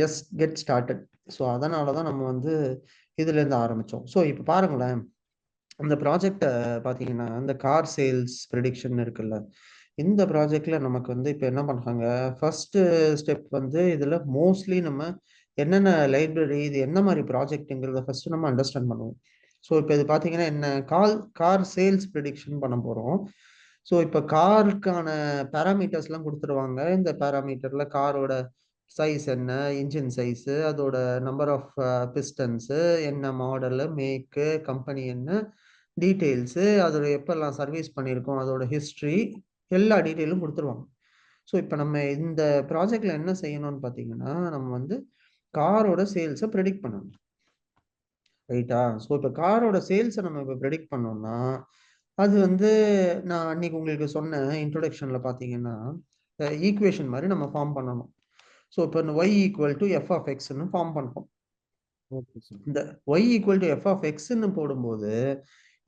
Just get started. So அதனால தான் நம்ம வந்து இதுலேருந்து ஆரம்பித்தோம். ஸோ இப்போ பாருங்களேன், அந்த ப்ராஜெக்டை பார்த்தீங்கன்னா இந்த கார் சேல்ஸ் ப்ரெடிக்ஷன் இருக்குல்ல, இந்த ப்ராஜெக்ட்ல நமக்கு வந்து இப்போ என்ன பண்ணுறாங்க, ஃபர்ஸ்ட் ஸ்டெப் வந்து இதில் மோஸ்ட்லி நம்ம என்னென்ன லைப்ரரி, இது என்ன மாதிரி ப்ராஜெக்ட்டுங்கிறத ஃபர்ஸ்ட் நம்ம அண்டர்ஸ்டாண்ட் பண்ணுவோம். ஸோ இப்போ இது பார்த்தீங்கன்னா என்ன கார் சேல்ஸ் ப்ரெடிக்ஷன் பண்ண போகிறோம். ஸோ இப்போ காருக்கான பேராமீட்டர்ஸ்லாம் கொடுத்துருவாங்க. இந்த பேராமீட்டரில் காரோட சைஸ் என்ன, இன்ஜின் சைஸு, அதோட நம்பர் ஆஃப் பிஸ்டன்ஸு, என்ன மாடலு, மேக்கு, கம்பெனி என்ன, டீட்டெயில்ஸு, அதோட எப்பெல்லாம் சர்வீஸ் பண்ணியிருக்கோம், அதோட ஹிஸ்ட்ரி, எல்லா டீட்டெயிலும் கொடுத்துருவாங்க. ஸோ இப்போ நம்ம இந்த ப்ராஜெக்டில் என்ன செய்யணும்னு பார்த்தீங்கன்னா, நம்ம வந்து காரோட சேல்ஸை ப்ரெடிக்ட் பண்ணணும். ரைட்டா? ஸோ இப்போ காரோட சேல்ஸை நம்ம இப்போ ப்ரெடிக்ட் பண்ணோம்னா, அது வந்து நான் அன்னைக்கு உங்களுக்கு சொன்ன இன்ட்ரோடக்ஷனில் பார்த்தீங்கன்னா ஈக்குவேஷன் மாதிரி நம்ம ஃபார்ம் பண்ணணும். ஸோ இப்போ இந்த y equal to f of எக்ஸ்ன்னு ஃபார்ம் பண்ணுறோம். இந்த y equal to f of எக்ஸ்ன்னு போடும்போது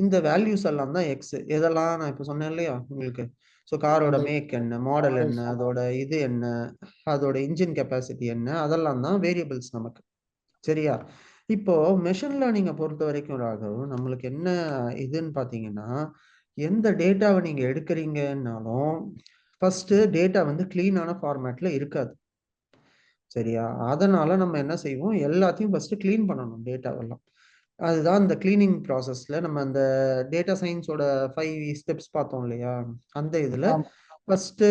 இந்த வேல்யூஸ் எல்லாம் தான் எக்ஸ். எதெல்லாம் நான் இப்போ சொன்னேன் இல்லையா உங்களுக்கு. ஸோ காரோட மேக் என்ன, மாடல் என்ன, அதோட இது என்ன, அதோட இன்ஜின் கெப்பாசிட்டி என்ன, அதெல்லாம் தான் வேரியபிள்ஸ் நமக்கு. சரியா? இப்போ மெஷின் லேர்னிங்கை பொறுத்த வரைக்கும் ராகவ், நம்மளுக்கு என்ன இதுன்னு பார்த்தீங்கன்னா, எந்த டேட்டாவை நீங்க எடுக்கிறீங்கன்னாலும் ஃபர்ஸ்ட் டேட்டா வந்து கிளீனான ஃபார்மேட்ல இருக்காது. சரியா? அதனால நம்ம என்ன செய்வோம், எல்லாத்தையும் ஃபர்ஸ்ட் கிளீன் பண்ணணும் டேட்டாவெல்லாம். அதுதான் இந்த கிளீனிங் ப்ராசஸ்ல நம்ம அந்த டேட்டா சயின்ஸோட 5 ஸ்டெப்ஸ் பார்த்தோம் இல்லையா, அந்த இதுல ஃபர்ஸ்ட்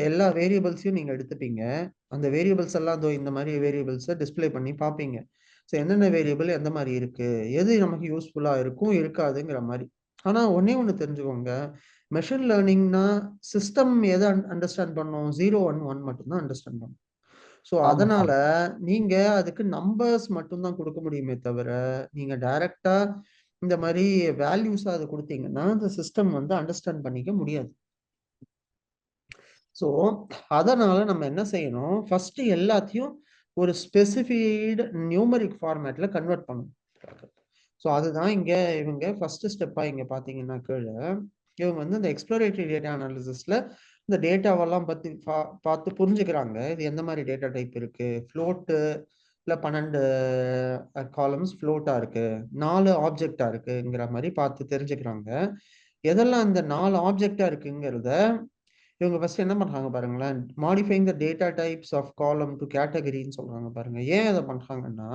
எல்லா வேரியபிள்ஸையும் நீங்க எடுத்துப்பீங்க. அந்த வேரியபிள்ஸ் எல்லாம் இந்த மாதிரி வேரியபிள்ஸை டிஸ்பிளே பண்ணி பார்ப்பீங்க. ஸோ என்னென்ன வேரியபிள் எந்த மாதிரி இருக்கு, எது நமக்கு யூஸ்ஃபுல்லா இருக்கும் இருக்காதுங்கிற மாதிரி. ஆனா ஒன்னே ஒன்று தெரிஞ்சுக்கோங்க, மெஷின் லேர்னிங்னா சிஸ்டம் எதை அண்டர்ஸ்டாண்ட் பண்ணும், 0 1 1 மட்டும்தான் அண்டர்ஸ்டாண்ட் பண்ணும். ஸோ அதனால நீங்க அதுக்கு நம்பர்ஸ் மட்டும்தான் கொடுக்க முடியுமே தவிர, நீங்க டைரக்டா இந்த மாதிரி வேல்யூஸ் அது கொடுத்தீங்கன்னா அந்த சிஸ்டம் வந்து அண்டர்ஸ்டாண்ட் பண்ணிக்க முடியாது. ஸோ அதனால நம்ம என்ன செய்யணும், ஃபர்ஸ்ட் எல்லாத்தையும் ஒரு ஸ்பெசிஃபைடு நியூமரிக் ஃபார்மேட்ல கன்வெர்ட் பண்ணணும். ஸோ அதுதான் இங்க இவங்க ஃபர்ஸ்ட் ஸ்டெப்பா இங்க பாத்தீங்கன்னா கீழே இவங்க வந்து இந்த எக்ஸ்ப்ளோரேட்டரி டேட்டா அனாலிசிஸ்ல இந்த டேட்டாவெல்லாம் பத்தி பார்த்து புரிஞ்சுக்கிறாங்க. இது எந்த மாதிரி டேட்டா டைப் இருக்கு, ஃப்ளோட்டு இல்லை 12 காலம்ஸ் ஃப்ளோட்டா இருக்கு, 4 ஆப்ஜெக்டா இருக்குங்கிற மாதிரி பார்த்து தெரிஞ்சுக்கிறாங்க. எதெல்லாம் இந்த 4 ஆப்ஜெக்டா இருக்குங்கிறத இவங்க ஃபர்ஸ்ட் என்ன பண்றாங்க பாருங்களேன், modifying the data types of column to கேட்டகரின்னு சொல்றாங்க பாருங்க. ஏன் அதை பண்றாங்கன்னா,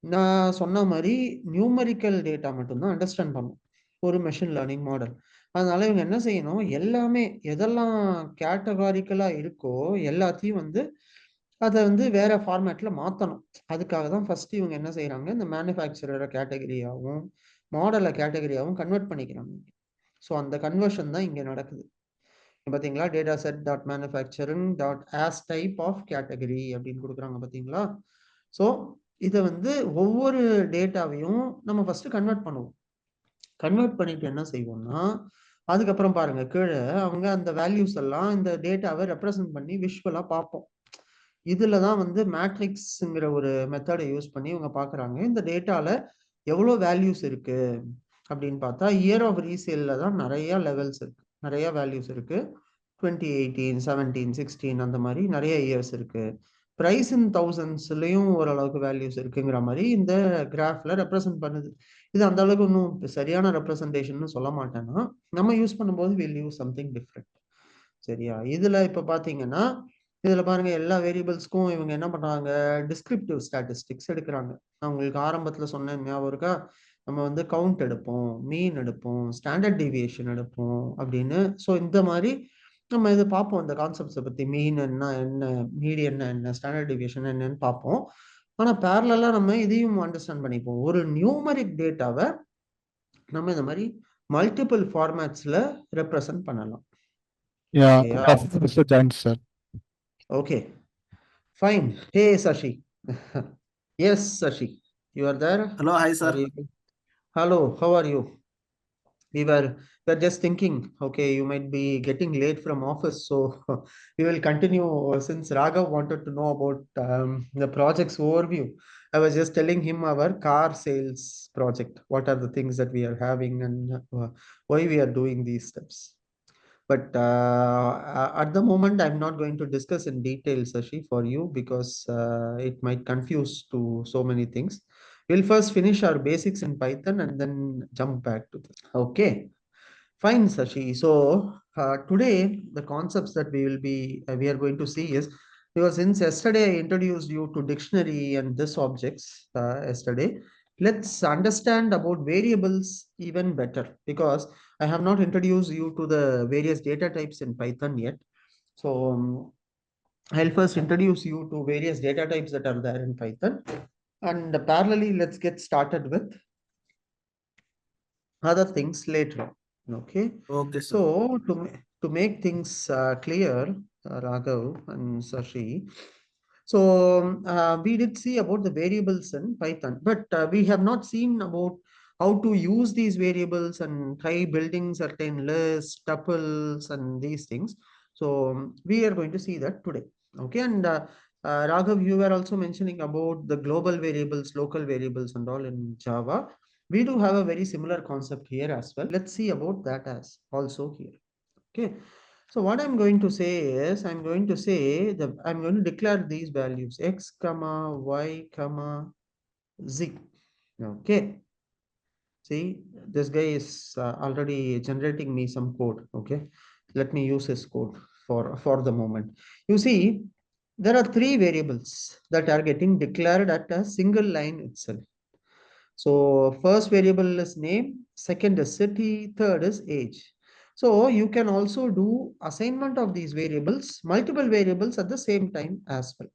நான் சொன்ன மாதிரி நியூமரிக்கல் டேட்டா மட்டும்தான் அண்டர்ஸ்டாண்ட் பண்ணும் ஒரு மெஷின் லேர்னிங் மாடல். அதனால இவங்க என்ன செய்யணும், எல்லாமே எதெல்லாம் கேட்டகாரிக்கலா இருக்கோ எல்லாத்தையும் வந்து அதை வந்து வேற ஃபார்மேட்ல மாத்தணும். அதுக்காக தான் ஃபர்ஸ்ட் இவங்க என்ன செய்யறாங்க, இந்த மேனுஃபேக்சரரை கேட்டகரியாகவும் மாடலை கேட்டகரியாகவும் கன்வெர்ட் பண்ணிக்கிறாங்க. ஸோ அந்த கன்வர்ஷன் தான் இங்க நடக்குது. பாத்தீங்களா, data set dot manufacturing dot as type of category அப்படின்னு கொடுக்குறாங்க பாத்தீங்களா. ஸோ இதை வந்து ஒவ்வொரு டேட்டாவையும் நம்ம ஃபர்ஸ்ட் கன்வெர்ட் பண்ணுவோம். கன்வெர்ட் பண்ணிட்டு என்ன செய்வோம்னா, அதுக்கப்புறம் பாருங்க கீழே அவங்க அந்த வேல்யூஸ் எல்லாம் இந்த டேட்டாவை ரெப்ரசன்ட் பண்ணி விஷுவலா பார்ப்போம். இதுல தான் வந்து மேட்ரிக்ஸ்ங்கிற ஒரு மெத்தடை யூஸ் பண்ணி இவங்க பாக்குறாங்க இந்த டேட்டால எவ்வளோ வேல்யூஸ் இருக்கு அப்படின்னு பார்த்தா, இயர் ஆஃப் ரீசேல்ல தான் நிறைய லெவல்ஸ் இருக்கு, நிறைய வேல்யூஸ் இருக்கு. 2018 17 16 அந்த மாதிரி நிறைய இயர்ஸ் இருக்கு. பிரைஸ் இன் தௌசண்ட்ஸ்லயும் ஓரளவுக்கு வேல்யூஸ் இருக்குங்கிற மாதிரி இந்த கிராஃப்ல ரெப்ரசென்ட் பண்ணுது. இது அந்த அளவுக்கு ஒன்றும் சரியான ரெப்ரசன்டேஷன் சொல்ல மாட்டேன்னா, நம்ம யூஸ் பண்ணும்போது வில் யூஸ் சம்திங் டிஃப்ரெண்ட். சரியா? இதுல இப்ப பாத்தீங்கன்னா இதுல பாருங்க எல்லா வேரியபிள்ஸ்க்கும் இவங்க என்ன பண்றாங்க, டிஸ்கிரிப்டிவ் ஸ்டாட்டிஸ்டிக்ஸ் எடுக்கிறாங்க. நான் உங்களுக்கு ஆரம்பத்துல சொன்னேன் ஞாபகம் இருக்கா, நம்ம வந்து கவுண்ட் எடுப்போம், மீன் எடுப்போம், ஸ்டாண்டர்ட் டிவியேஷன் எடுப்போம் அப்படின்னு. ஸோ இந்த மாதிரி நம்ம இது பார்ப்போம், இந்த கான்செப்ட்ஸை பத்தி, மீன் என்ன என்ன, மீடியன் என்ன, ஸ்டாண்டர்ட் டிவியேஷன் என்னன்னு பார்ப்போம். ஆனா பேரலா நம்ம இதையும் அண்டர்ஸ்டாண்ட் பண்ணிப்போம். ஒரு நியூமரிக் டேட்டாவை நம்ம இந்த மாதிரி மல்டிபிள் ஃபார்மேட்ஸ்ல ரெப்ரசன்ட் பண்ணலாம். Okay fine. Hey Sasi. Yes Sasi, you are there? Hello, hi sir. Hello, how are you? We were just thinking, okay, you might be getting late from office, so we will continue since Raghav wanted to know about the project's overview. I was just telling him our car sales project, what are the things that we are having and why we are doing these steps. But at the moment, I'm not going to discuss in detail, Sashi, for you because it might confuse to so many things. We'll first finish our basics in Python and then jump back to this. Okay. Fine, Sashi. So today the concepts that we are going to see is, because since yesterday I introduced you to dictionary and this objects yesterday, let's understand about variables even better, because I have not introduced you to the various data types in Python yet. So I'll first introduce you to various data types that are there in Python, and parallelly let's get started with other things later on. Okay. Okay, sir. So to make things clear, Raghav and Sashi, so we did see about the variables in Python, but we have not seen about how to use these variables and try building certain lists, tuples, and these things. So we are going to see that today. Okay, and Raghav, you were also mentioning about the global variables, local variables, and all in Java. We do have a very similar concept here as well. Let's see about that as also here. Okay. So what I'm going to say is, I'm going to declare these values x comma y comma z. Okay. See, this guy is already generating me some code. Okay. Let me use his code for the moment. You see, there are three variables that are getting declared at a single line itself. So first variable is name, second is city, third is age. So you can also do assignment of these variables, multiple variables at the same time as well.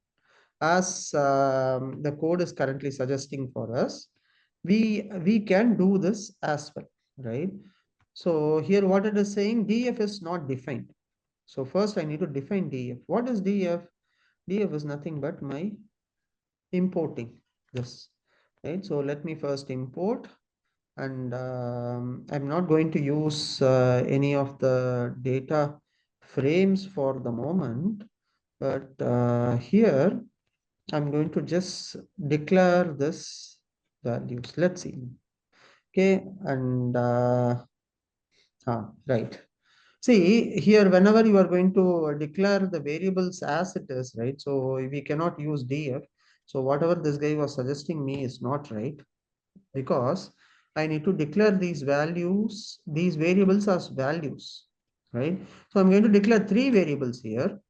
As the code is currently suggesting for us, we can do this as well, right? So here what it is saying, df is not defined. So first I need to define df. What is df? Df is nothing but my importing this, right? So let me first import, and I'm not going to use any of the data frames for the moment, but here I'm going to just declare this values. Let's see. Okay, and right. See here, whenever you are going to declare the variables as it is, right? So we cannot use df. So whatever this guy was suggesting me is not right, because I need to declare these values, these variables as values, right? So I'm going to declare three variables here.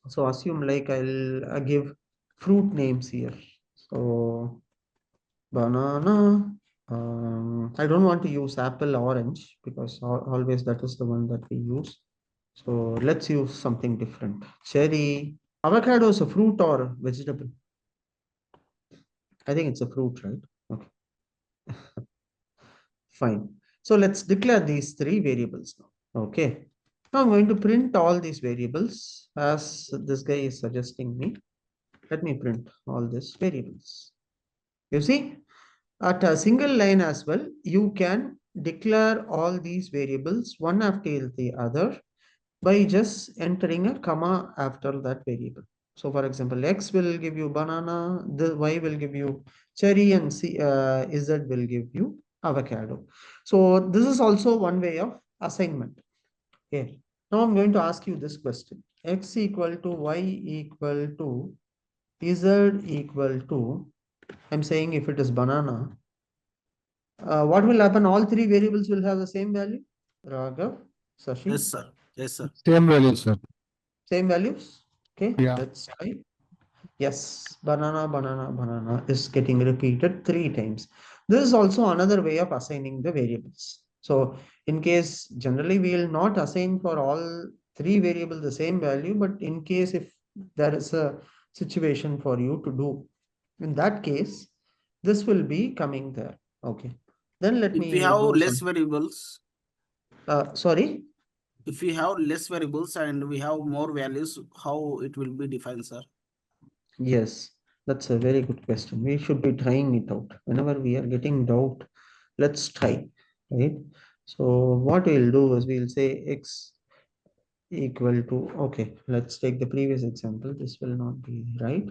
So assume like I'll give fruit names here. So banana. I don't want to use apple, orange, because always that is the one that we use. So let's use something different. Cherry. Avocado is a fruit or vegetable? I think it's a fruit, right? Okay, fine. So let's declare these three variables now. Okay. Now I'm going to print all these variables as this guy is suggesting me. Let me print all these variables. You see, at a single line as well, you can declare all these variables one after the other by just entering a comma after that variable. So for example, X will give you banana, the Y will give you cherry, and Z will give you avocado. So this is also one way of assignment. Okay. Now I'm going to ask you this question. X equal to Y equal to Z equal to, I'm saying if it is banana, what will happen? All three variables will have the same value. Raghav, Yes, Sashi, sir. Yes, sir. Same value, sir. same values. Okay, Yeah. let's try. Yes, banana, banana, banana is getting repeated three times. This is also another way of assigning the variables. So in case generally we will not assign for all three variables the same value, but in case if there is a situation for you to do, in that case, this will be coming there. Okay. Then let If we me have do less some, variables, sorry. if we have less variables and we have more values, how it will be defined, sir? Yes, that's a very good question. We should be trying it out. Whenever we are getting doubt, let's try, right? So what we'll do is we'll say x equal to, okay, let's take the previous example. This will not be right.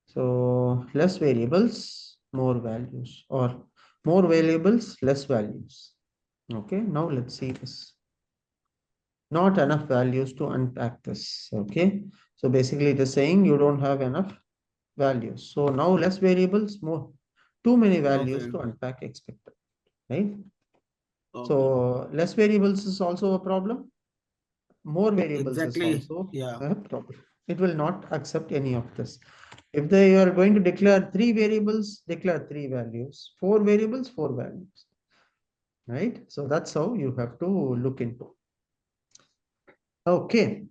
So less variables, more values, or more variables, less values. Okay, now let's see this. not enough values to unpack this. Okay. So basically it is saying you don't have enough values. So now less variables, more, too many values Okay. to unpack expected, right? Okay. So less variables is also a problem. More variables is Exactly. also Yeah. a problem. It will not accept any of this. If they are going to declare 3 variables, declare 3 values. 4 variables, 4 values. Right? So that's how you have to look into. Okay.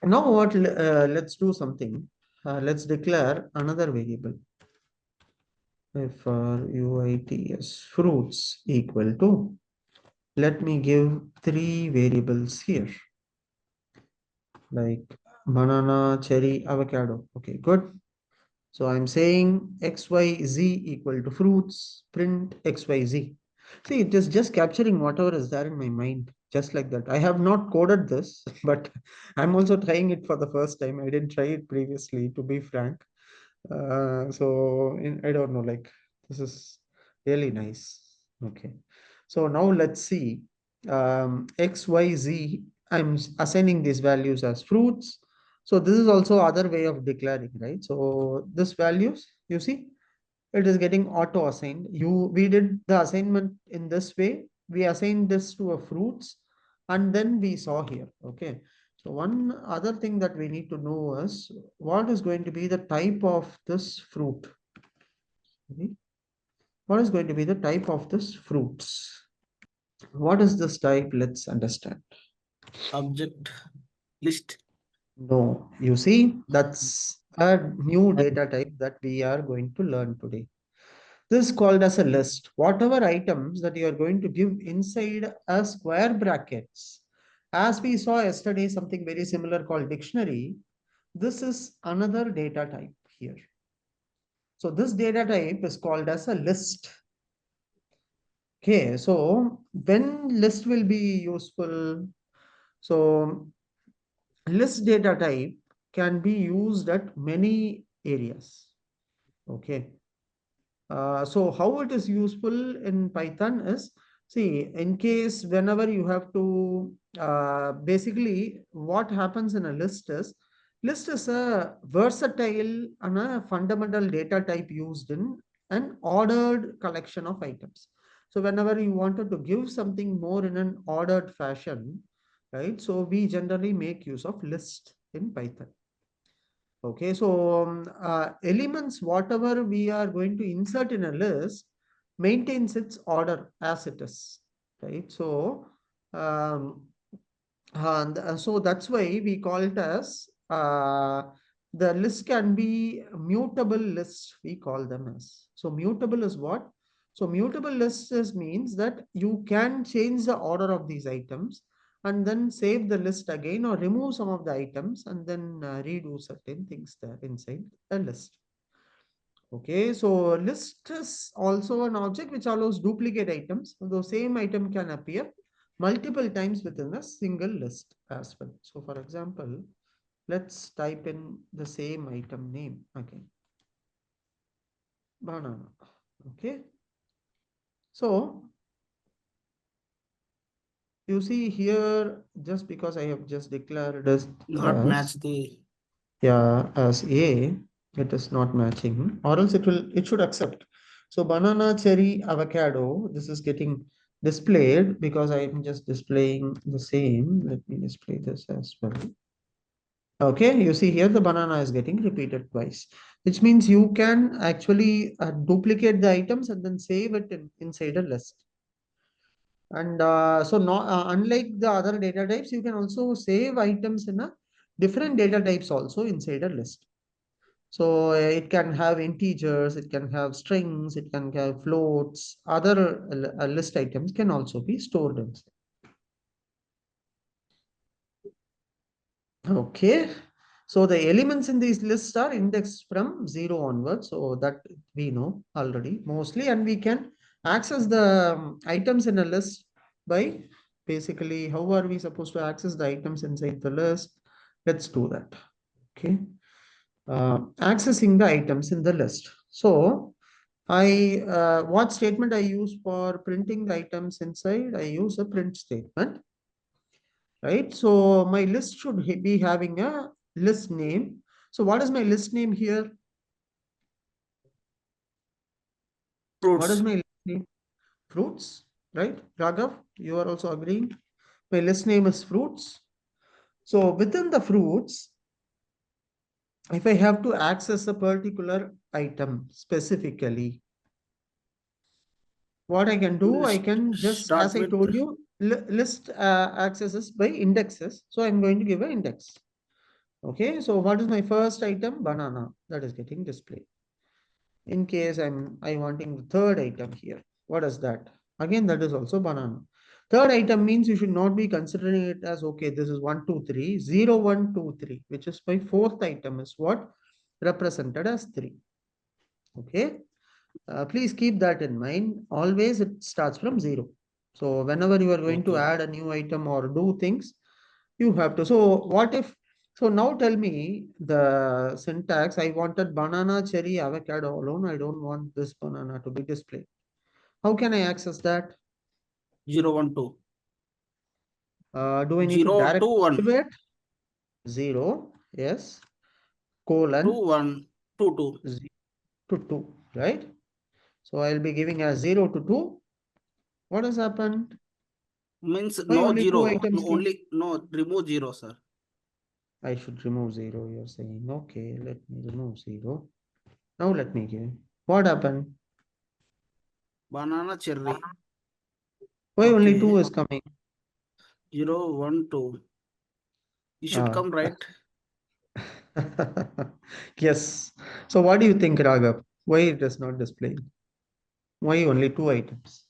Now what? Let's do something. Let's declare another variable. If UITS fruits equal to, let me give 3 variables here, like banana, cherry, avocado. Okay, good. So I'm saying XYZ equal to fruits, print XYZ. See, it is just capturing whatever is there in my mind, just like that. I have not coded this, but I'm also trying it for the first time. I didn't try it previously, to be frank. I don't know, like this is really nice. Okay. So now let's see. XYZ, I'm assigning these values as fruits. So this is also other way of declaring, right? So this values, you see, it is getting auto assigned. We did the assignment in this way. We assigned this to a fruits, and then we saw here. Okay. So one other thing that we need to know is what is going to be the type of this fruit. Okay. What is going to be the type of this fruits? What is this type? Let's understand. Object list. No, you see, that's a new data type that we are going to learn today. This is called as a list. Whatever items that you are going to give inside a square brackets. As we saw yesterday, something very similar called dictionary. This is another data type here. So this data type is called as a list. Okay, so when list will be useful? So list data type can be used at many areas. Okay. So how it is useful in Python is, see, in case whenever you have to, basically what happens in a list is a versatile and a fundamental data type used in an ordered collection of items. So whenever you wanted to give something more in an ordered fashion, right? So we generally make use of list in Python. Okay, so elements, whatever we are going to insert in a list, maintains its order as it is, right? So, so that's why we call it as the list can be mutable lists, we call them as. So mutable is what? So mutable lists means that you can change the order of these items and then save the list again or remove some of the items and then redo certain things there inside the list. Okay, so list is also an object which allows duplicate items. The same item can appear multiple times within a single list as well. So for example, let's type in the same item name again. Banana. Okay. So you see here, just because I have just declared as Not match the. as A, it is not matching, or else it should accept. So banana, cherry, avocado, this is getting displayed because I am just displaying the same. Let me display this as well. Okay, you see here the banana is getting repeated twice, which means you can actually duplicate the items and then save it inside a list. And unlike the other data types, you can also save items in a different data types also inside a list. So it can have integers, it can have strings, it can have floats, other list items can also be stored inside. Okay. So the elements in these lists are indexed from 0 onwards. So that we know already mostly, and we can access the items in a list by basically how are we supposed to access the items inside the list? Let's do that. Okay. Accessing the items in the list. So what statement I use for printing the items inside? I use a print statement. right? So my list should be having a list name. So what is my list name here? What is Fruits. my list name? Fruits, right? Raghav, you are also agreeing. My list name is fruits. So within the fruits, if I have to access a particular item specifically, what I can do, I List can just, start as I with told you, list accesses by indexes. So I'm going to give an index. Okay, so what is my first item? Banana, that is getting displayed. In case I wanting the third item here. What is that? Again, that is also banana. Third item means you should not be considering it as, okay, this is 1, 2, 3, 0, 1, 2, 3, which is my fourth item is what represented as 3. Okay. Please keep that in mind. Always it starts from 0. So whenever you are going to okay. add a new item or do things, you have to. So what if, so now tell me the syntax. I wanted banana, cherry, avocado alone. I don't want this banana to be displayed. How can I access that? 0, 1, 2. Do I need to 0, directly 2, 1. give it? 0, yes, 2, colon, 1, 2, 2. 0 to 2, right? So I'll be giving a 0 to 2. What has happened? Means Why no only 2 0. No, items came? only no, remove 0, sir. I should remove 0, you're saying. Okay, let me remove 0. Now let me give. What happened? Banana, cherry. Why only 2 Okay. is coming? 0, 1, 2. You should Ah. come right. Yes. So what do you think, Raghav? Why it is not displayed? Why only 2 items?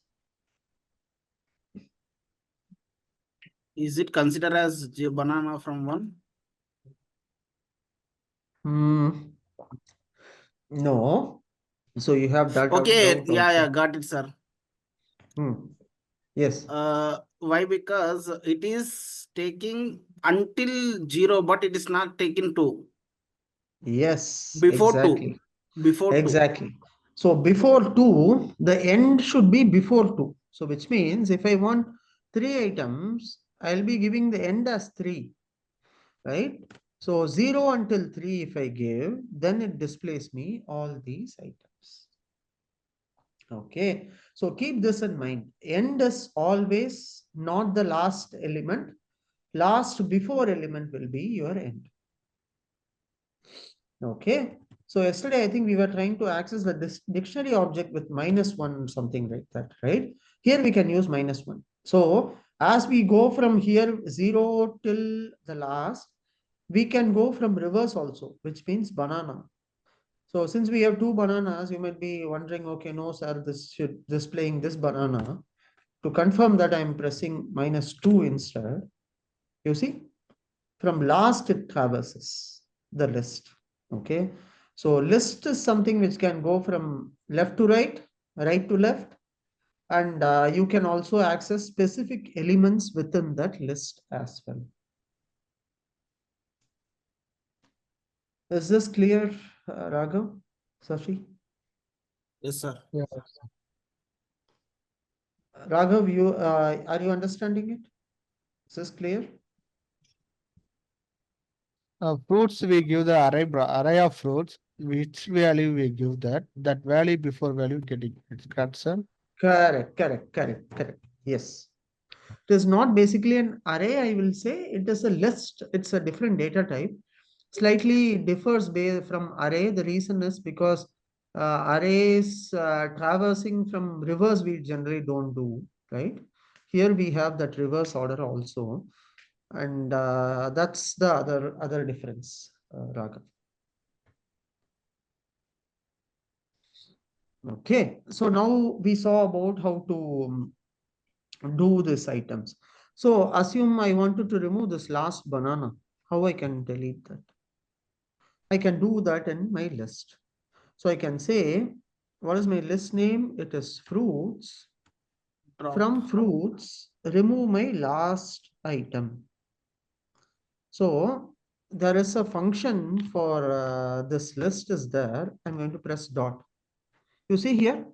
Is it considered as banana from 1? Hmm. No. So you have that Okay. doubt Yeah, also. yeah. Got it, sir. Hmm. Yes. Why? Because it is taking until 0, but it is not taking 2. Yes, Before 2. exactly. Before 2. Exactly. So before 2, the end should be before 2. So which means if I want 3 items, I'll be giving the end as 3, right? So 0 until 3 if I give, then it displays me all these items. Okay. So keep this in mind. End is always not the last element. Last before element will be your end. Okay. So yesterday, I think we were trying to access the dictionary object with -1, something like that, right? Here we can use -1. So as we go from here 0 till the last, we can go from reverse also, which means banana. So since we have 2 bananas, you might be wondering, okay, no, sir, this should displaying this banana. To confirm that, I'm pressing -2 instead. You see, from last it traverses the list. Okay. So list is something which can go from left to right, right to left, and you can also access specific elements within that list as well. Is this clear, Raghav, Sashi? Yes, sir. Yeah. Raghav, you are you understanding it? Is this clear? Fruits, we give the array of fruits. Which value we give that value before value getting it's correct, sir? Correct. Yes. It is not basically an array, I will say. It is a list. It's a different data type. Slightly differs from array. The reason is because arrays traversing from reverse we generally don't do, right? Here we have that reverse order also. And that's the other difference, Raghav. Okay. So now we saw about how to do these items. So assume I wanted to remove this last banana. How I can delete that? I can do that in my list. So I can say, what is my list name? It is fruits. Drop. From fruits, remove my last item. So there is a function for this list is there. I'm going to press dot. You see here,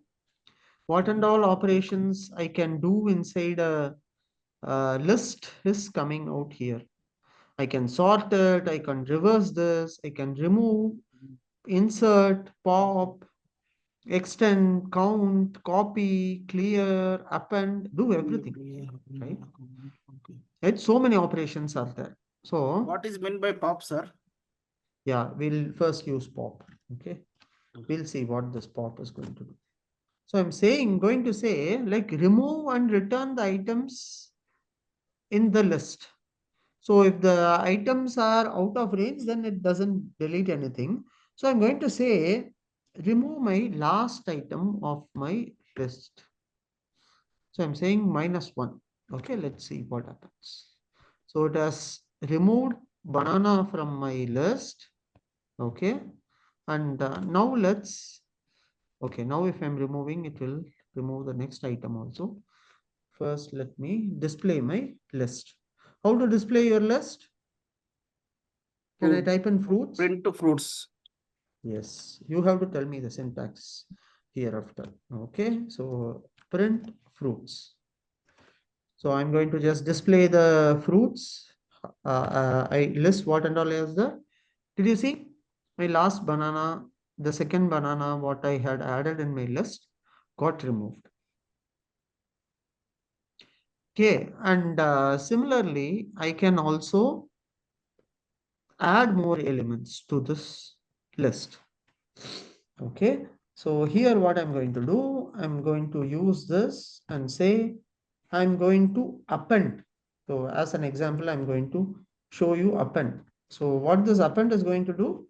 what and all operations I can do inside a list is coming out here. I can sort it, I can reverse this, I can remove, insert, pop, extend, count, copy, clear, append, do everything. Right? Okay. Right? So many operations are there. So What is meant by pop, sir? yeah, we'll first use pop. Okay. We'll see what this pop is going to do. So I'm going to say like remove and return the items in the list. So if the items are out of range, then it doesn't delete anything. So I'm going to say remove my last item of my list. So I'm saying -1. Okay, let's see what happens. So it has removed banana from my list. Okay. And now okay, now if I'm removing, it will remove the next item also. First, let me display my list. How to display your list? Can I type in fruits? Print to fruits. Yes, you have to tell me the syntax hereafter. Okay, so print fruits. So I'm going to just display the fruits. I list what and all is there. Did you see my last banana, the second banana, what I had added in my list got removed. Okay, and similarly, I can also add more elements to this list. Okay, so here what I'm going to do, I'm going to use this and say I'm going to append. So as an example, I'm going to show you append. So what this append is going to do,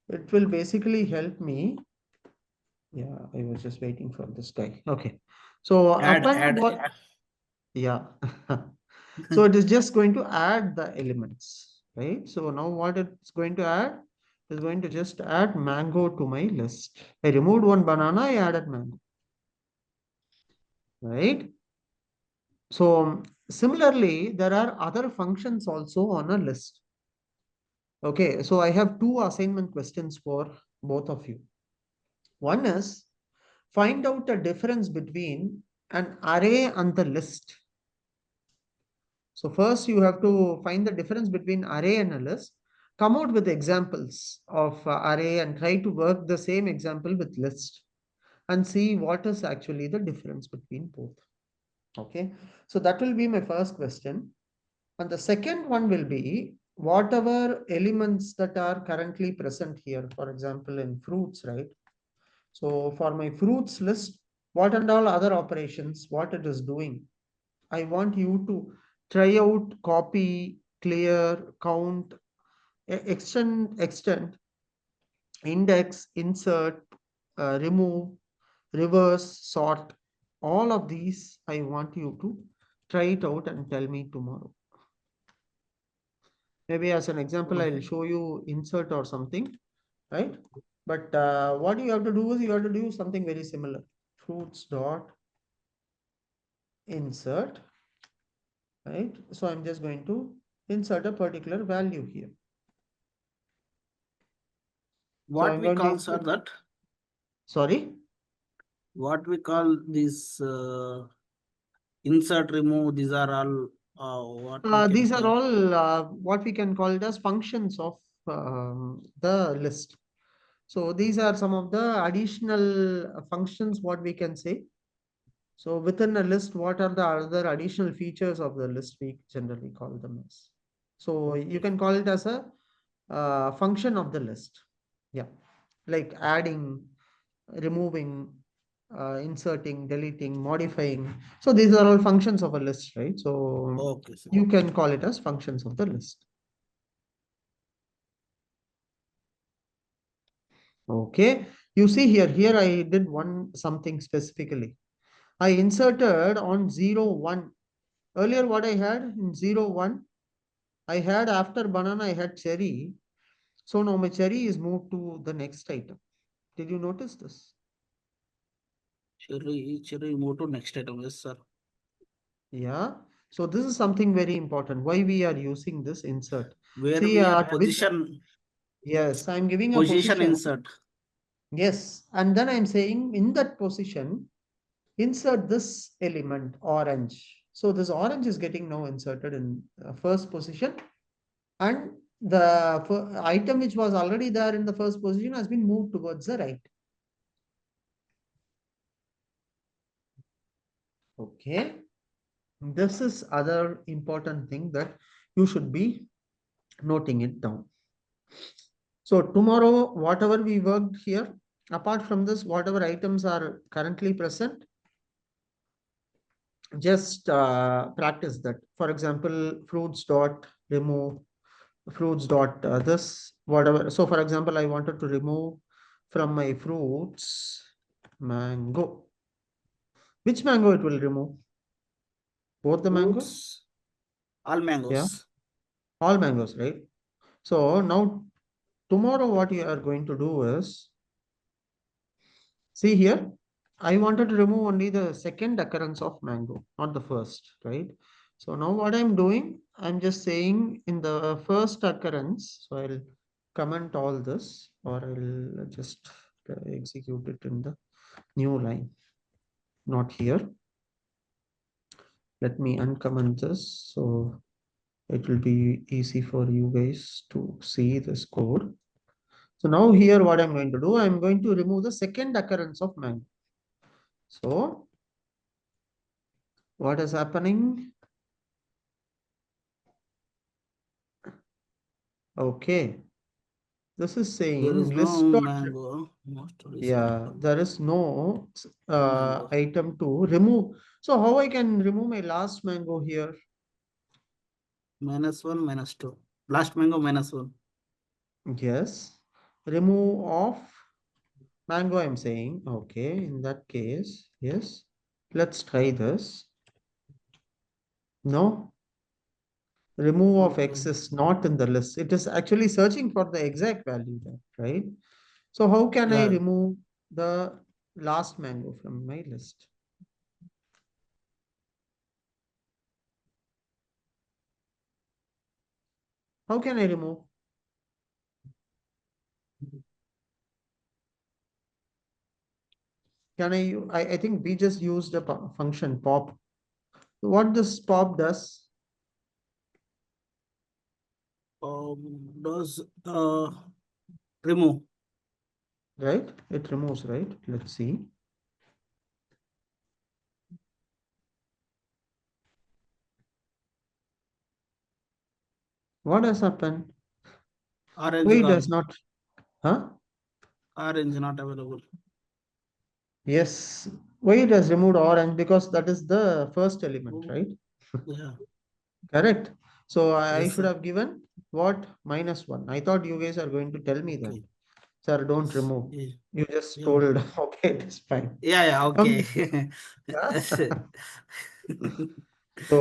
it will basically help me. Yeah, I was just waiting for this guy. Okay, so append what? Yeah. So it is just going to add the elements, right? So now what it's going to add is going to just add mango to my list. I removed one banana, I added mango, right? So similarly, there are other functions also on a list. Okay, so I have two assignment questions for both of you. One is find out the difference between an array and the list. So first you have to find the difference between array and a list. Come out with examples of array and try to work the same example with list and see what is actually the difference between both. Okay, so that will be my first question. And the second one will be whatever elements that are currently present here, for example, in fruits, right? So for my fruits list, what and all other operations, what it is doing. I want you to try out copy, clear, count, extend, index, insert, remove, reverse, sort. All of these, I want you to try it out and tell me tomorrow. Maybe as an example, I'll show you insert or something, right? But what you have to do is you have to do something very similar. Fruits dot insert, right? So I'm just going to insert a particular value here. What we call, sir, that? Sorry? What we call this insert, remove, these are all These are all what we can call it as functions of the list. So these are some of the additional functions, what we can say. So within a list, what are the other additional features of the list? We generally call them as. So you can call it as a function of the list. Yeah, like adding, removing, inserting, deleting, modifying. So these are all functions of a list, right? So okay, sir. You can call it as functions of the list. Okay, you see here I did something specifically. I inserted on 0, 1. Earlier what I had in 0, 1, I had after banana, I had cherry. So now my cherry is moved to the next item. Did you notice this? Cherry, move to next item, yes, sir. Yeah. So this is something very important. Why we are using this insert? Where See, we are position. Yes, I'm giving a Position insert. Yes, and then I'm saying in that position, insert this element orange. So this orange is getting now inserted in first position, and the item which was already there in the first position has been moved towards the right. Okay. This is other important thing that you should be noting it down. So tomorrow, whatever we worked here, apart from this, whatever items are currently present, just practice that. For example, fruits dot remove, fruits dot this, whatever. So for example, I wanted to remove from my fruits mango. Which mango it will remove? Both the mangoes? Fruits, all Yeah, mangoes. all mangoes, right? So now tomorrow what you are going to do is, see here, I wanted to remove only the second occurrence of mango, not the first, right? So now what I'm doing, I'm just saying in the first occurrence, so I'll comment all this, or I'll just execute it in the new line, not here. Let me uncomment this, so it will be easy for you guys to see this code. So now here what I'm going to do, I'm going to remove the second occurrence of mango. So what is happening? Okay, this is There saying is list no dot, mango. Most yeah, there is no mango. item to remove. So how I can remove my last mango here? -1, -2. Last mango -1. Yes, remove of mango I'm saying. Okay, in that case, yes. Let's try this. No, remove of X Okay. is not in the list. It is actually searching for the exact value there, right? So how can I Yeah. remove the last mango from my list? How can I remove? Can I think we just used a function pop. What this pop does, Does remove. right? It removes, right? Let's see. What has happened? Orange Why it does gone. not? Huh? Orange not available. Yes. Why it has removed orange? Because that is the first element, right? Yeah. Correct. So I Yes, should sir. have given what? -1. I thought you guys are going to tell me that. Okay. Sir, don't Yes. remove. Yeah. You just Yeah. told, okay, it is fine. Yeah. Yeah. Okay. Got it. So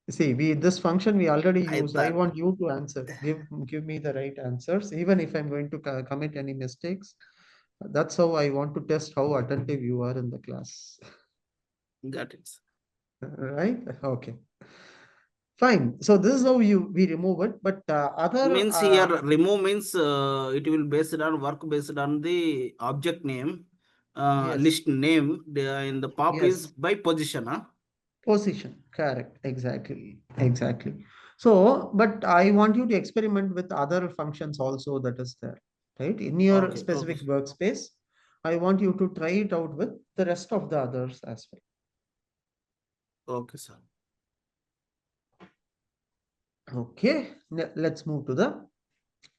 see, we this function we already I used. I thought. want you to answer. Give me the right answers, even if I'm going to commit any mistakes. That's how I want to test how attentive you are in the class. Got it. Right? Okay. Fine. So this is how we remove it. But other Means here remove means it will based on work based on the object name, yes, list name. In the pop is yes. by position. Huh? Position, correct, exactly, exactly. So, but I want you to experiment with other functions also that is there, right? In your Okay. Okay. specific workspace, I want you to try it out with the rest of the others as Okay, sir. well. Okay, let's move to the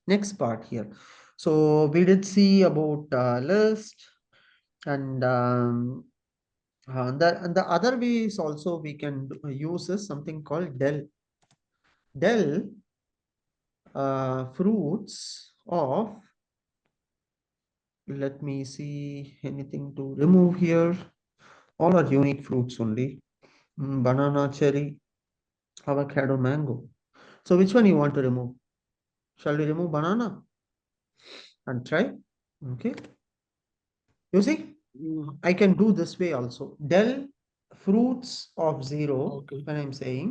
next part here. So we did see about list and the other ways also we can use is something called del. Del fruits of, let me see anything to remove here. All are unique fruits only. Banana, cherry, avocado, mango. So which one you want to remove? Shall we remove banana and try? Okay. You see, Mm, I can do this way also. Del fruits of 0, okay. when I'm saying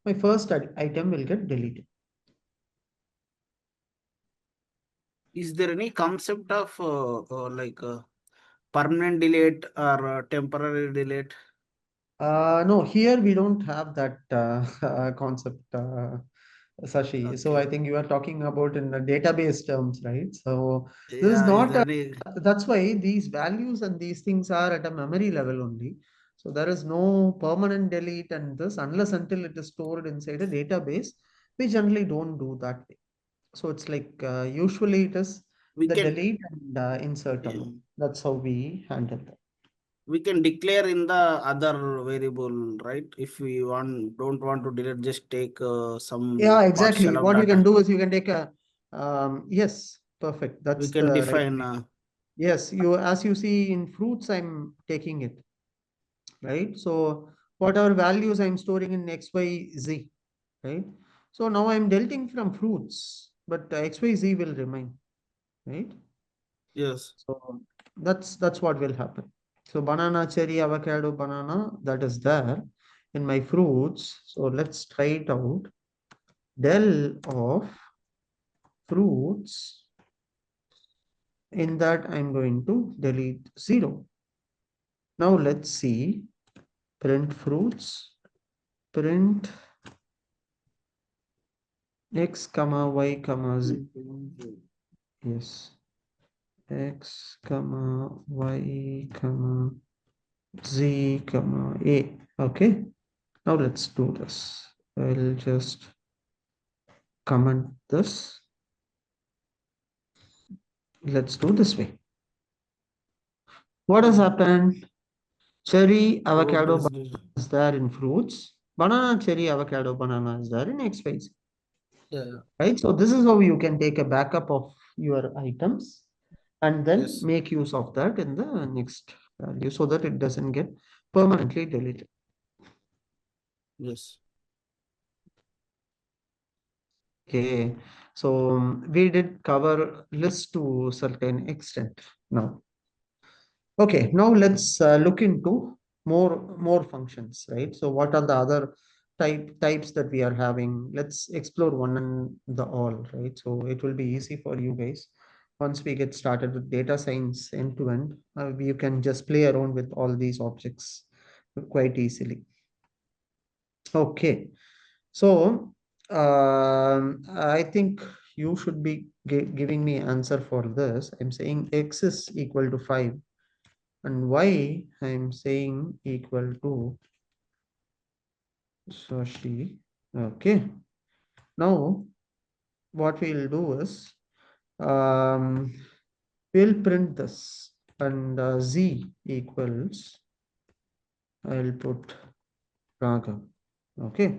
my first item will get deleted. Is there any concept of like permanent delete or temporary delete? No, here we don't have that concept, Sashi. So Okay. I think you are talking about in the database terms, right? So this is Yeah, is not there a, any? that's why these values and these things are at a memory level only. So there is no permanent delete and this unless until it is stored inside a database. We generally don't do that way. So it's like usually it is We the can delete and insert yeah, alone. That's how we handle that. we can declare in the other variable, right? If we don't want to delete, just take some Yeah, exactly. partial of What you can data. do is you can take a, yes, perfect. We That's can the right define. way. Yes, you, as you see in fruits, I'm taking it, right? So whatever values I'm storing in X, Y, Z, right? So now I'm deleting from fruits, but X, Y, Z will remain, right? Yes. So that's what will happen. So banana, cherry, avocado, banana, that is there in my fruits. So let's try it out. Del of fruits. In that, I'm going to delete 0. Now let's see. Print fruits. Print x comma y comma z. Yes. X comma y comma z comma a. Okay. Now let's do this. I'll just comment this. Let's do this way. What has happened? Cherry, Fruit avocado, is banana is there in fruits. Banana, cherry, avocado, banana is there in X, Y, Z. yeah. Right? So this is how you can take a backup of your items and then Yes. make use of that in the next value so that it doesn't get permanently deleted. Yes. Okay. So we did cover list to certain extent now. Okay, now let's look into more functions, right? So what are the other types that we are having? Let's explore one and the all, right? So it will be easy for you guys. Once we get started with data science end to end, you can just play around with all these objects quite easily. Okay, so I think you should be giving me answer for this. I'm saying x is equal to 5 and y I'm saying equal to Sashi. Okay. Now what we'll do is we'll print this and z equals, I'll put Raga. Okay.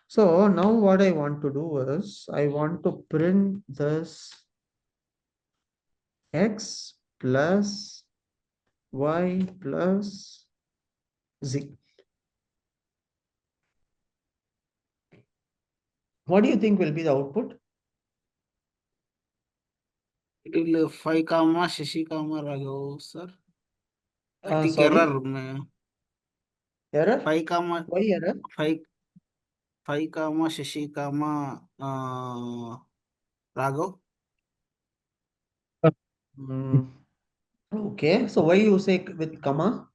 So now what I want to do is I want to print this x plus y plus z. What do you think will be the output? It will 5 comma Shashi comma Raghav, sir. I think Sorry, error. May error? 5 comma Why error? 5 5 comma Shashi comma Raghav. Mm, okay, so why you say with comma?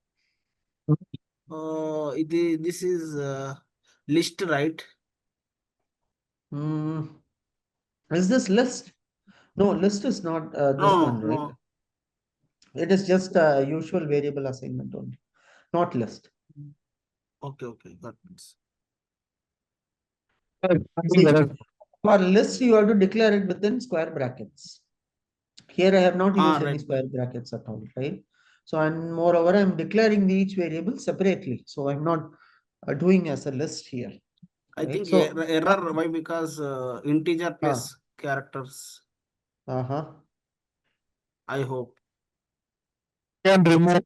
This is list, right? Mm, is this list? No, list is not this No, one, right? no. It is just a usual variable assignment only, not list. Okay, okay, got it. See, for list, you have to declare it within square brackets. Here I have not Ah, used any right. square brackets at all, right? So, and moreover, I'm declaring each variable separately. So I'm not doing as a list here, I right? think So, error. Why? Because integer uh, plus characters. uh-huh. I hope. Can remove.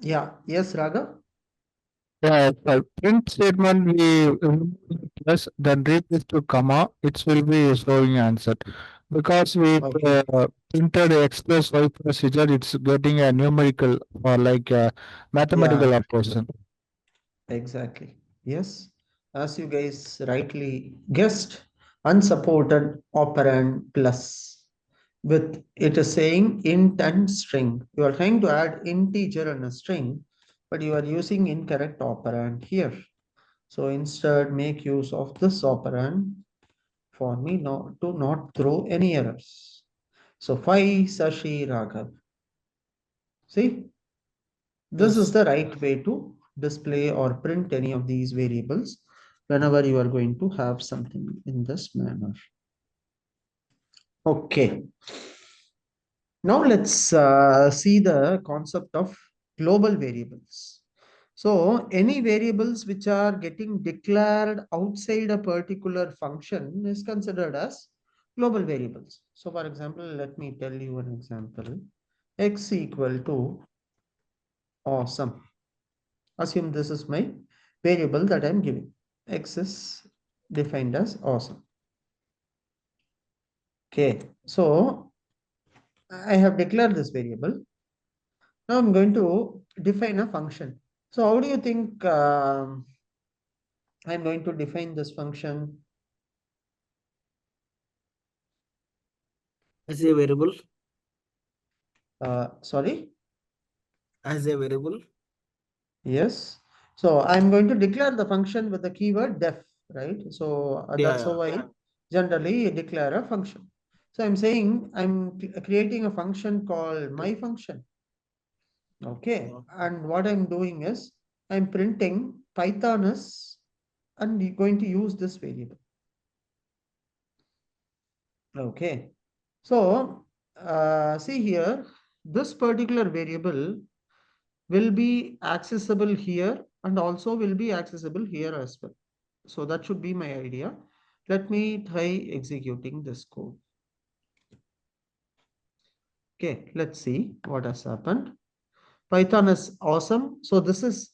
Yeah, yes, Raga. Yeah, print statement we remove the plus then replace to comma, it will be showing answer. Because we Okay. printed x plus y plus z, it's getting a numerical or like a Yeah, mathematical operation. exactly. Yes. As you guys rightly guessed, unsupported operand plus with it is saying int and string. You are trying to add integer and a string. but you are using incorrect operand here. So instead, make use of this operand for me not to not throw any errors. So Phi Sashi Raghav. See, this is Yes. the right way to display or print any of these variables whenever you are going to have something in this manner. Okay. Now let's see the concept of global variables. So any variables which are getting declared outside a particular function is considered as global variables. So for example, let me tell you an example. X equal to awesome. Assume this is my variable that I'm giving. X is defined as awesome. Okay, so I have declared this variable. Now I'm going to define a function. So how do you think I'm going to define this function? As a variable. Sorry? As a variable. Yes. So I'm going to declare the function with the keyword def, right? So that's how I generally declare a function. So I'm saying I'm creating a function called my function. Okay. And what I'm doing is I'm printing Python is and you're going to use this variable. Okay. So see here, this particular variable will be accessible here and also will be accessible here as well. So that should be my idea. Let me try executing this code. Okay, let's see what has happened. Python is awesome. So this is,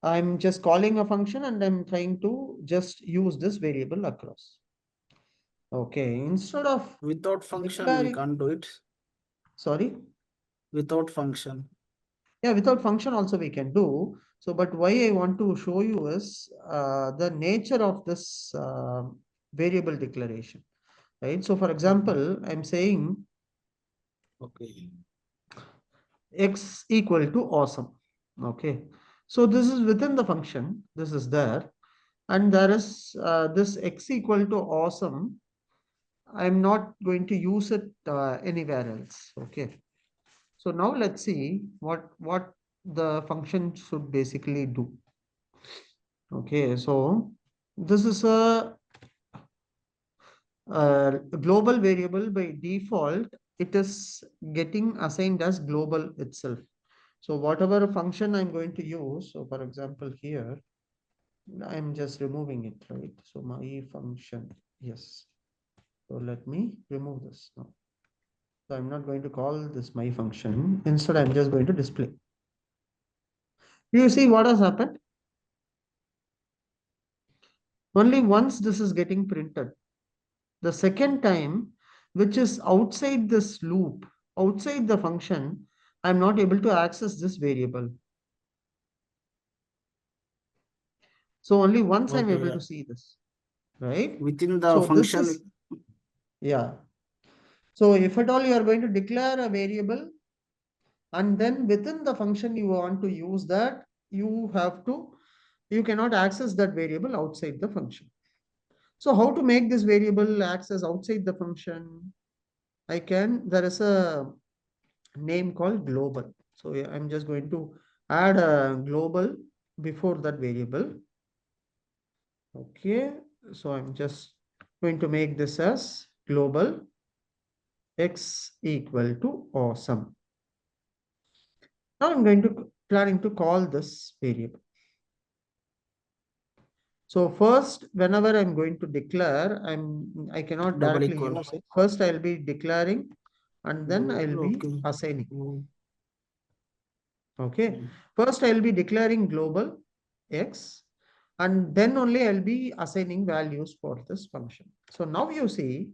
I'm just calling a function and I'm trying to just use this variable across. Okay, instead of Without function, we declaring, can't do it. sorry? Without function. Yeah, without function also we can do. So, but why I want to show you is the nature of this variable declaration, right? So for example, I'm saying Okay. X equal to awesome. Okay. So this is within the function, this is there. And there is this X equal to awesome. I'm not going to use it anywhere else. Okay. So now let's see what the function should basically do. Okay, so this is a global variable by default. It is getting assigned as global itself. So whatever function I'm going to use, so for example here, I'm just removing it, right? So my function, yes. So let me remove this now. So I'm not going to call this my function. Instead, I'm just going to display. You see what has happened? Only once this is getting printed. The second time, which is outside this loop, outside the function, I'm not able to access this variable. So only once I'm able to see this, right? Within the So function. this is, yeah. So if at all you are going to declare a variable and then within the function you want to use that, you cannot access that variable outside the function. So how to make this variable access outside the function? There is a name called global. So I'm just going to add a global before that variable. Okay, so I'm just going to make this as global X equal to awesome. Now I'm planning to call this variable. So first, whenever I'm going to declare, I cannot Double directly equal. use it. First, I'll be declaring and then I'll be assigning. Okay. First, I'll be declaring global X and then only I'll be assigning values for this function. So now you see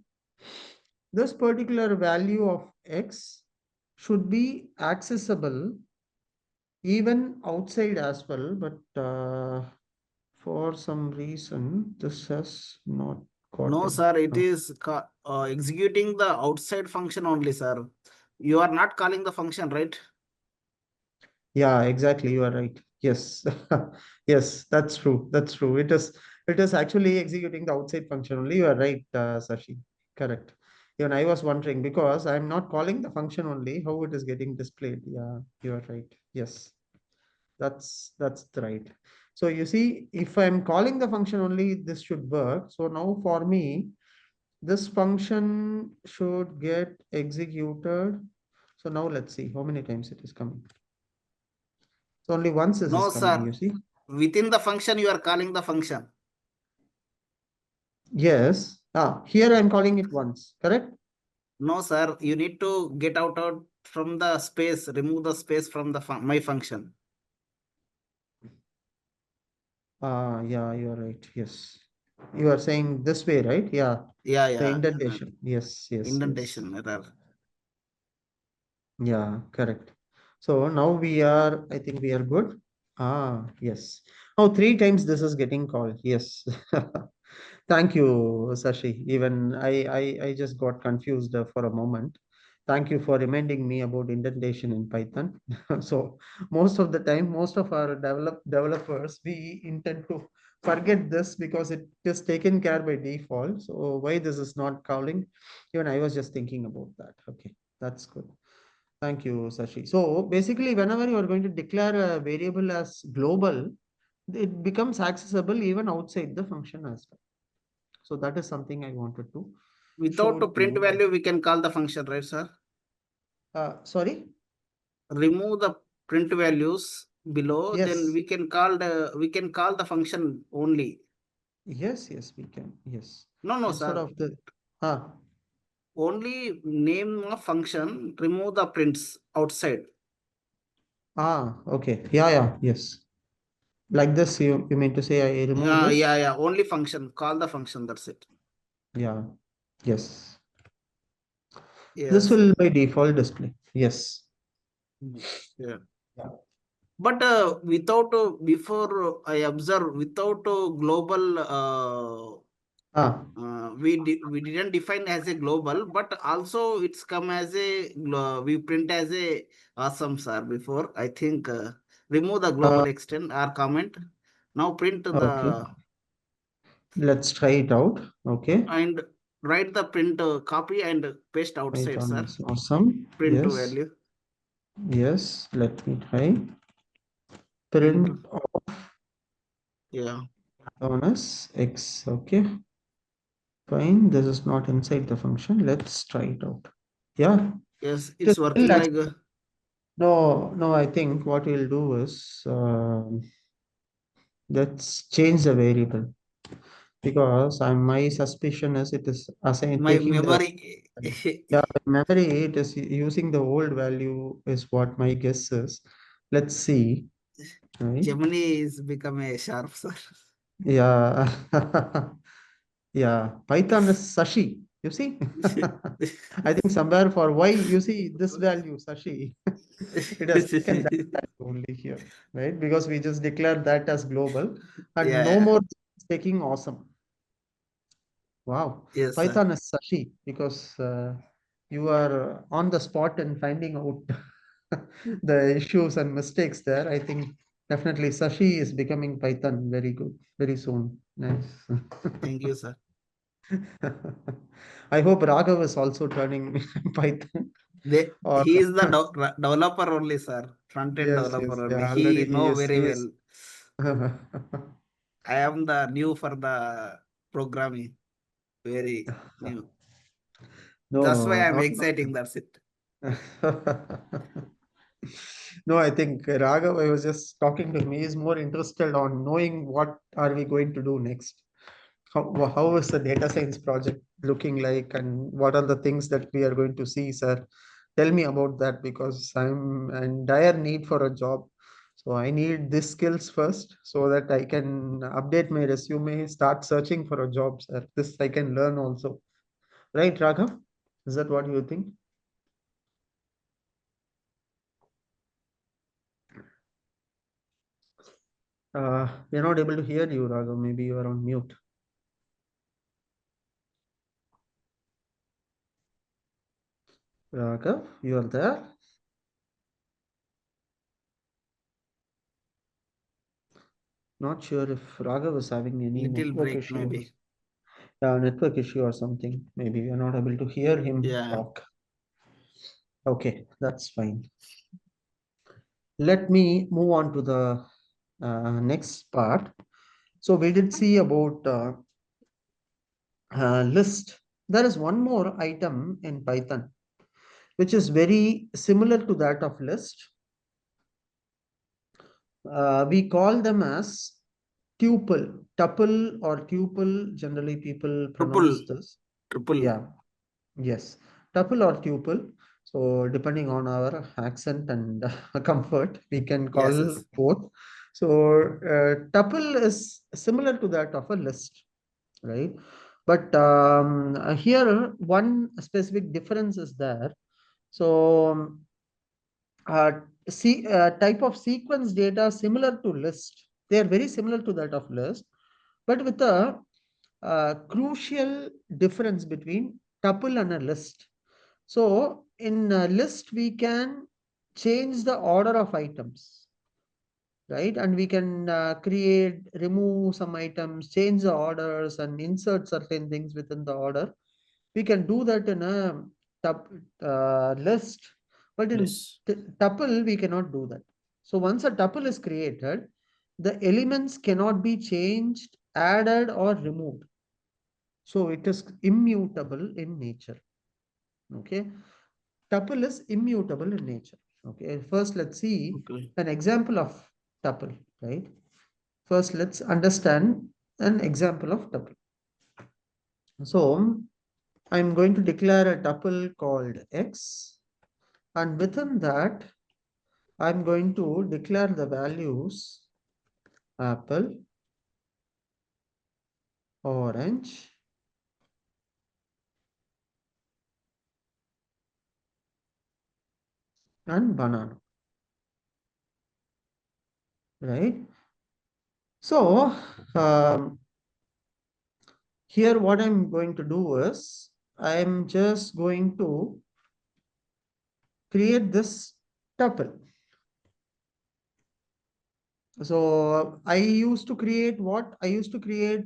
this particular value of X should be accessible even outside as well, but for some reason, this has not gotten. No, sir, it is executing the outside function only, sir. You are not calling the function, right? Yeah, exactly. You are right. Yes. Yes, that's true. That's true. It is actually executing the outside function only. You are right, Sashi. Correct. Even I was wondering because I'm not calling the function only, how it is getting displayed. Yeah, you are right. Yes. That's right. So you see, if I'm calling the function only, this should work. So now for me, this function should get executed. So now let's see how many times it is coming. So only once this is No, coming, sir. you see. Within the function, you are calling the function. Yes. Here I'm calling it once, correct? No, sir. You need to get out from the space, remove the space from the my function. Yeah, you are right. Yes. You are saying this way, right? Yeah. Yeah, The yeah. indentation. Yes, yes, yes. Indentation error. Yeah, correct. So now we are, I think we are good. Yes. Oh, three times this is getting called. Yes. Thank you, Sashi. Even I just got confused for a moment. Thank you for reminding me about indentation in Python. So most of the time, most of our developers, we intend to forget this because it is taken care by default. So why this is not calling? Even I was just thinking about that. Okay, that's good. Thank you, Sashi. So basically, whenever you are going to declare a variable as global, it becomes accessible even outside the function as well. So that is something I wanted to Without show a to print you. value, we can call the function, right, sir? Sorry? Remove the print values below, then Yes. we can call the function only. Yes, yes, we can. Yes. No, no, Instead sir. of the Only name of function, remove the prints outside. okay. Yeah, yeah, yes. Like this, you mean to say I remove Yeah, this? yeah, yeah. Only function. Call the function. That's it. Yeah. Yes. This Yes. will by default display. Yes. Yeah. Yeah. But without before I observe without global Ah, we didn't define as a global, but also it's come as a we print as a awesome, sir. Before I think remove the uh, global extent or comment. Now print okay. the Let's try it out. Okay. and write the print copy and paste outside, Python sir. is awesome. Print to Yes. value. Yes. Let me try. Print. Print Yeah. bonus x. Okay. Fine. This is not inside the function. Let's try it out. Yeah. Yes, It is it's working still like no, no. I think what we'll do is let's change the variable because my suspicion is it is assign my taking the memory. yeah memory. It is using the old value is what my guess is. Let's see. Right. Gemini is become a sharp, sir. Yeah. Yeah. Python is Sashi. You see? I think somewhere for y, you see this value, Sashi. It has taken that value only here, right? Because we just declared that as global and Yeah, no yeah. more taking awesome. Wow. Yes, sir. Python is Sashi because you are on the spot and finding out the issues and mistakes there. I think definitely Sashi is becoming Python very good, very soon. Nice. Thank you, sir. I hope Raghav is also turning Python or He is the developer only, sir. Front-end yes, yes, developer only. yeah, He already know very he is well. I am the new for the programming. Very new. That's why no, I'm not exciting. That's it. no, I think Raghav, I was just talking to him. He is more interested on knowing what are we going to do next. How is the data science project looking like and what are the things that we are going to see, sir? Tell me about that because I'm in dire need for a job. So I need these skills first so that I can update my resume, start searching for a job, sir. This I can learn also. Right, Raghav? Is that what you think? We're not able to hear you, Raghav. Maybe you are on mute. Raghav, you are there? Not sure if Raghav is having any Little network break issue. maybe. Network issue or something. Maybe we are not able to hear him Yeah. talk. Okay, that's fine. Let me move on to the next part. So we did see about list. There is one more item in Python, which is very similar to that of list. We call them as tuple, or tuple. Generally, people pronounce this. Triple. Yeah. Yes. Tuple or tuple. So depending on our accent and comfort, we can call Yes. both. So tuple is similar to that of a list, right? But here one specific difference is there. So type of sequence data similar to list. They are very similar to that of list, but with a crucial difference between tuple and a list. So in a list, we can change the order of items, right? And we can remove some items, change the orders, and insert certain things within the order. We can do that in a list, but in Yes. tuple, we cannot do that. So once a tuple is created, the elements cannot be changed, added, or removed. So it is immutable in nature. Okay. Tuple is immutable in nature. Okay. First, let's see an example of tuple, right? First, let's understand an example of tuple. So I'm going to declare a tuple called X, and within that, I'm going to declare the values apple, orange, and banana, right? So here what I'm going to do is I'm just going to create this tuple. So I used to create what? I used to create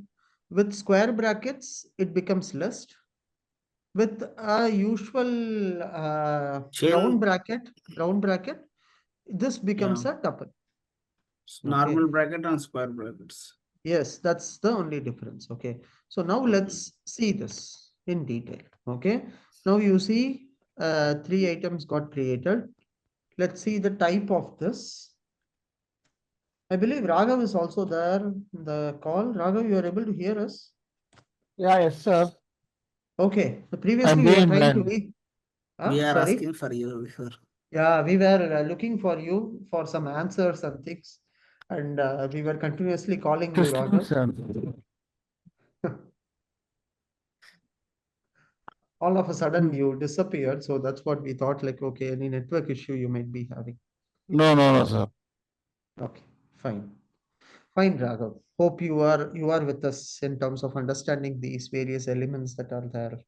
with square brackets, it becomes list. With a usual round bracket, this becomes a tuple. Normal bracket and square brackets. Yes, that's the only difference. Okay. So now let's see this in detail. Okay. Now you see 3 items got created. Let's see the type of this. I believe Raghav is also there in the call. Raghav, you are able to hear us? Yeah, yes, sir. Okay. So I'm previously we were doing trying to well. We are sorry. asking for you before. Yeah, we were looking for you for some answers and things. And we were continuously calling you, Interesting, Raghav. sir. All of a sudden you disappeared. So that's what we thought, like, okay, any network issue you might be having. No, sir. Okay, fine. Fine, Raghav. Hope you are with us in terms of understanding these various elements that are there.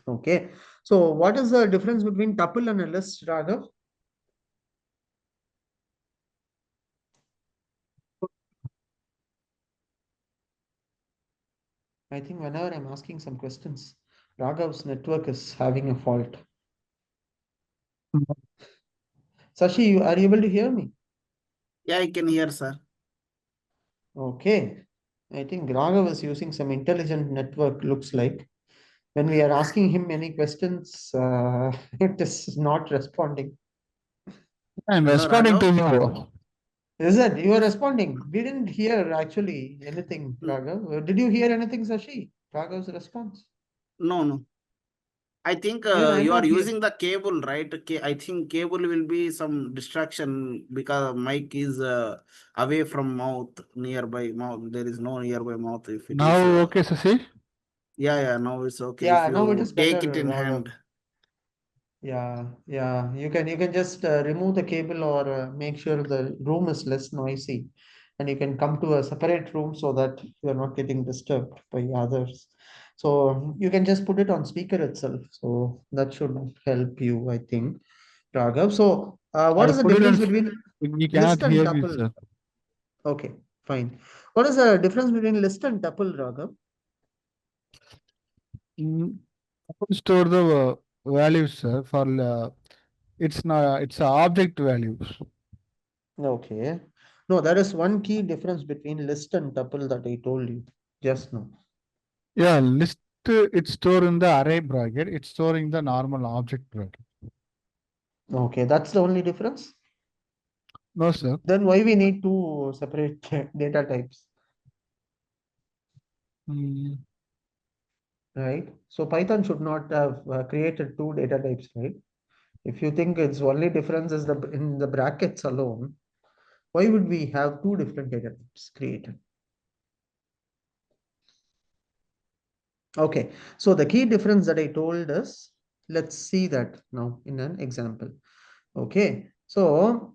Okay. So what is the difference between tuple and a list, Raghav? I think whenever I'm asking some questions, Raghav's network is having a fault. Sashi, are you able to hear me? Yeah, I can hear, sir. Okay. I think Raghav is using some intelligent network, looks like. When we are asking him any questions, it is not responding. I'm Hello, responding to Raghav? you. Is it? You are responding. We didn't hear actually anything, Raghav. Did you hear anything, Sashi? Raghav's response? No. I think Even I'm you are not here. using the cable, right? I think cable will be some distraction because mic is away from mouth, nearby mouth. There is no nearby mouth if it is. Now, okay, Sasi? Yeah, now it's okay. Yeah, If now it is you take it better, in Raghav. hand. Yeah. You can just remove the cable or make sure the room is less noisy, and you can come to a separate room so that you are not getting disturbed by others. So you can just put it on speaker itself. So that should help you, I think, Raghav. So what I is the put it difference on. between We list cannot and hear you, tuple? sir. Okay, fine. What is the difference between list and tuple, Raghav? Store the values, sir, for it's a object values. Okay. No, there is one key difference between list and tuple that I told you just now. Yeah, list it's stored in the array bracket. It's storing the normal object bracket. Okay, that's the only difference. No, sir. Then why we need to separate data types, Mm, right? So Python should not have created two data types, right? If you think its only difference is in the brackets alone, why would we have two different data types created? Okay, so the key difference that I told us, let's see that now in an example. Okay, so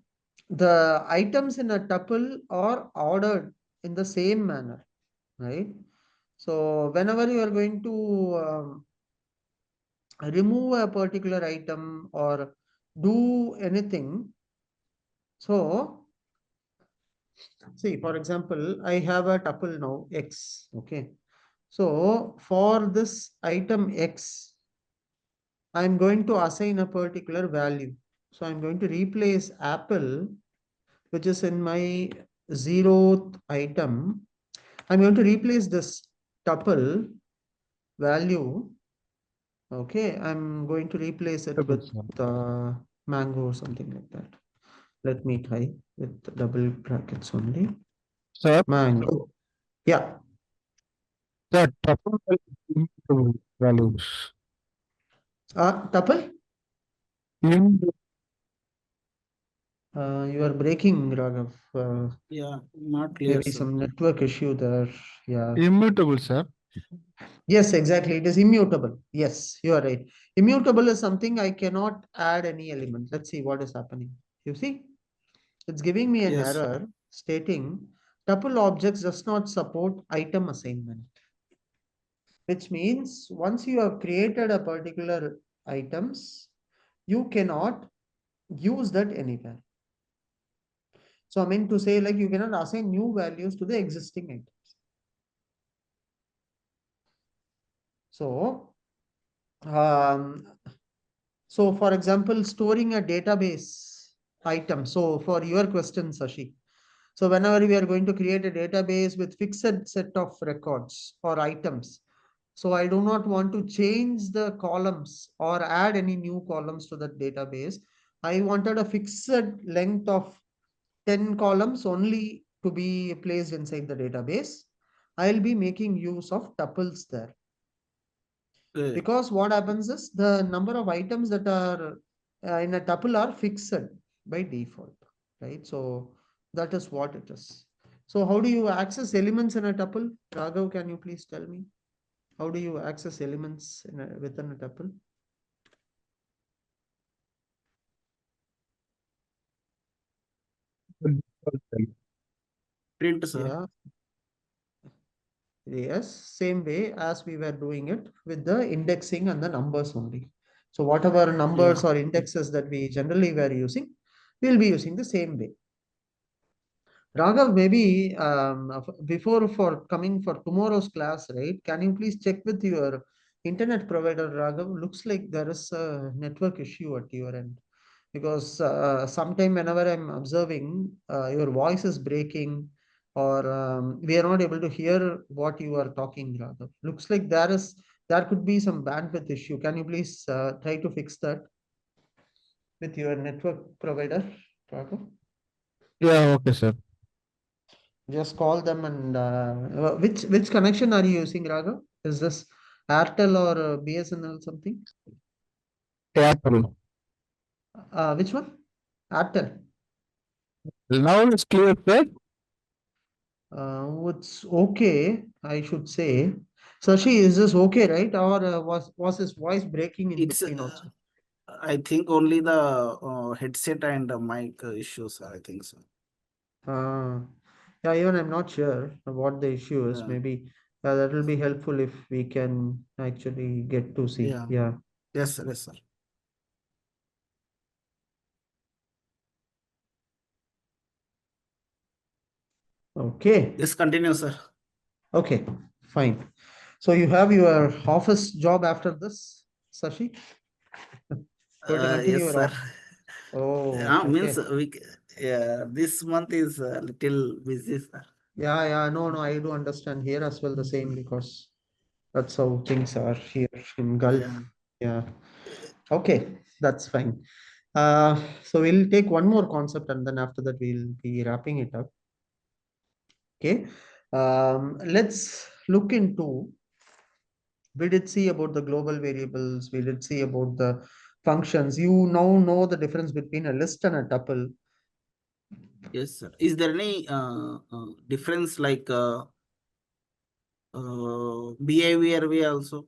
the items in a tuple are ordered in the same manner, right? So whenever you are going to remove a particular item or do anything, so see, for example, I have a tuple now X. Okay, so for this item X, I'm going to assign a particular value. So I'm going to replace apple, which is in my 0th item. I'm going to replace this tuple value. Okay, I'm going to replace it double, with sir. mango or something like that. Let me try with double brackets only. Sir, Mango. Yeah. the tuple immutable values. Tuple? In You are breaking, Raghav. Yeah, not clear, Maybe sir. some network issue there. Yeah. immutable, sir. Yes, exactly. It is immutable. Yes, you are right. Immutable is something I cannot add any element. Let's see what is happening. You see, it's giving me an Yes. error stating tuple objects does not support item assignment, which means once you have created a particular items, you cannot use that anywhere. So I mean to say like you cannot assign new values to the existing items. So, so for example, storing a database item. So for your question, Sashi. So whenever we are going to create a database with fixed set of records or items, so I do not want to change the columns or add any new columns to that database. I wanted a fixed length of 10 columns only to be placed inside the database. I'll be making use of tuples there. Okay. Because what happens is the number of items that are in a tuple are fixed by default, right? So that is what it is. So how do you access elements in a tuple? Raghav, can you please tell me? How do you access elements within a tuple? Print, sir. Yeah. Yes, same way as we were doing it with the indexing and the numbers only. So whatever numbers Yeah. or indexes that we generally were using, we'll be using the same way. Raghav, maybe before for coming for tomorrow's class, right? Can you please check with your internet provider, Raghav? Looks like there is a network issue at your end because sometime whenever I'm observing, your voice is breaking or we are not able to hear what you are talking, Raghav. Looks like there could be some bandwidth issue. Can you please try to fix that with your network provider, Raghav? Yeah, okay, sir. Just call them and which connection are you using, Raghav? Is this Airtel or BSNL something? Apple. Which one? Airtel. Now it's clear, sir. It's okay, I should say. Sashi, is this okay, right? Or was his voice breaking in It's between also? I think only the headset and mic issues, I think so. Uh, yeah, even I'm not sure what the issue is. Yeah. Maybe that will be helpful if we can actually get to see. Yeah. Yeah. Yes, sir. Yes, sir. Okay. Yes, continue, sir. Okay, fine. So you have your office job after this, Sashi? Going to continue Yes, your sir. office. Oh, Means okay. yeah, this month is a little busy, sir. Yeah, no, I do understand here as well the same, because that's how things are here in Gulf. Yeah. Yeah. Okay, that's fine. So we'll take one more concept and then after that we'll be wrapping it up. Okay. Let's look into, we did see about the global variables, we did see about the functions. You now know the difference between a list and a tuple. Yes, sir. Is there any difference like behavior way also?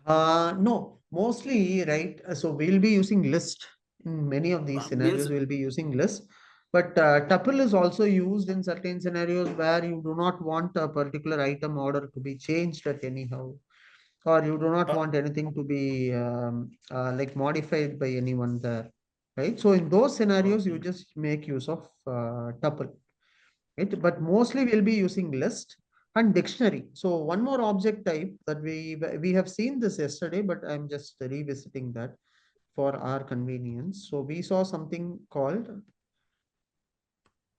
No, mostly, right? So we'll be using list in many of these Means scenarios. We'll be using list, but tuple is also used in certain scenarios where you do not want a particular item order to be changed at anyhow, or you do not want anything to be like modified by anyone there, right? So in those scenarios, you okay. just make use of tuple. Right? But mostly we'll be using list and dictionary. So one more object type that we have seen this yesterday, but I'm just revisiting that for our convenience. So we saw something called,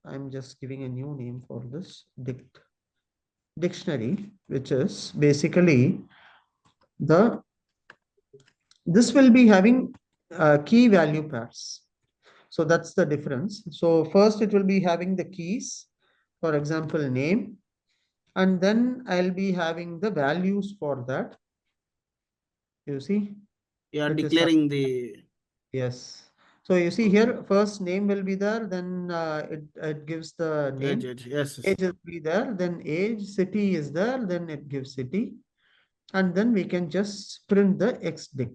I'm just giving a new name for this, dictionary, which is basically the, this will be having key value pairs. So that's the difference. So first it will be having the keys, for example, name, and then I'll be having the values for that, you see, Yeah, which is, declaring the yes. So you see okay. here, first name will be there, then it gives the name, Age. Yes, yes. age will be there, then age, city is there, then it gives city, and then we can just print the xdict.